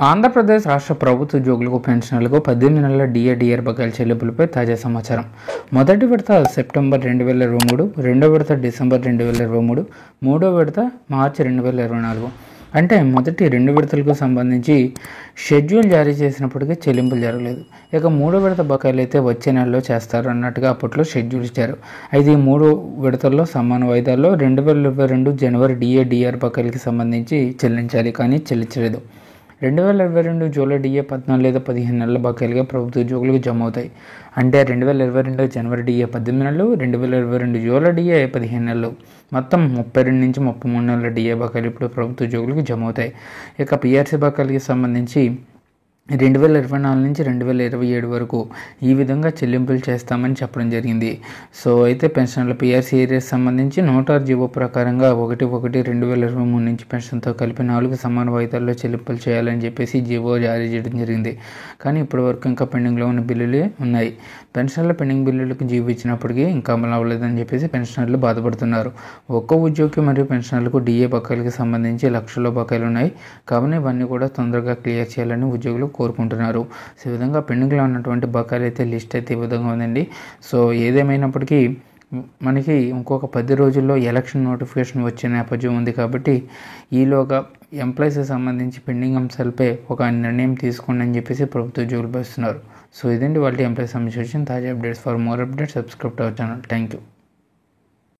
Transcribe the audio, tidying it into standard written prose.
ఆంధ్రప్రదేశ్ రాష్ట్ర ప్రభుత్వ ఉద్యోగులకు పెన్షనర్లకు 18 నెలల డిఏ/డిఆర్ బకాయిల చెల్లింపులపై తాజా సమాచారం. మొదటి విడత సెప్టెంబర్ 2023, రెండో విడత డిసెంబర్ 2023, మూడో విడత మార్చి 2024. అంటే మొదటి 2 విడతలకు సంబంధించి షెడ్యూల్ జారీ చేసినప్పటికీ చెల్లింపులు జరగలేదు. ఇక మూడో విడత బకాయిలు అయితే వచ్చే నెలలో చేస్తారు అన్నట్టుగా అప్పట్లో షెడ్యూల్ ఇచ్చారు. అయితే ఈ 3 విడతల్లో సమాన వాయిదాల్లో 2022 జనవరి డిఏ/డిఆర్ బకాయిలకి సంబంధించి చెల్లించాలి, కానీ చెల్లించలేదు. 2022 జూలై డిఏ 14 లేదా 15 నెలల బకాయిలుగా ప్రభుత్వ ఉద్యోగులకు జమ అవుతాయి. అంటే 2022 జనవరి డిఏ 18 నెలలు, 2022 జూలై డిఏ 15 నెలలు, మొత్తం 32 నుంచి 33 నెలల డిఏ బకాయిలు ఇప్పుడు ప్రభుత్వ ఉద్యోగులకు జమ అవుతాయి. ఇక పిఆర్సీ బకాయిలకి సంబంధించి 2024 నుంచి 2027 వరకు ఈ విధంగా చెల్లింపులు చేస్తామని చెప్పడం జరిగింది. సో అయితే పెన్షన్ల పిఆర్సీ ఏరియాస్ సంబంధించి 106 జీవో ప్రకారంగా 1/1/2023 నుంచి పెన్షన్తో కలిపి 4 సమాన వాయిదాల్లో చెల్లింపులు చేయాలని చెప్పేసి జీవో జారీ చేయడం జరిగింది. కానీ ఇప్పటి వరకు ఇంకా పెండింగ్లో ఉన్న బిల్లులే ఉన్నాయి. పెన్షన్ల పెండింగ్ బిల్లులకు జీవో ఇచ్చినప్పటికీ ఇంకా అమలు అవ్వలేదని చెప్పేసి పెన్షనర్లు బాధపడుతున్నారు. ఒక్కో ఉద్యోగి మరియు పెన్షనర్లకు డిఏ బకాయిలకు సంబంధించి లక్షల్లో బకాయిలు ఉన్నాయి. కాబట్టి ఇవన్నీ కూడా తొందరగా క్లియర్ చేయాలని ఉద్యోగులు కోరుకుంటున్నారు. సో ఈ విధంగా పెండింగ్లో ఉన్నటువంటి బకాయిలు అయితే లిస్ట్ అయితే ఈ విధంగా ఉందండి. సో ఏదేమైనప్పటికీ మనకి ఇంకొక 10 రోజుల్లో ఎలక్షన్ నోటిఫికేషన్ వచ్చే నేపథ్యం ఉంది. కాబట్టి ఈలోగా ఎంప్లాయీస్కి సంబంధించి పెండింగ్ అంశాలపై ఒక నిర్ణయం తీసుకోండి అని చెప్పేసి ప్రభుత్వ ఉద్యోగులు భావిస్తున్నారు. సో ఇదండి వాళ్ళ ఎంప్లాయీస్ సంబంధించి తాజా updates. For more updates subscribe to our channel. Thank you.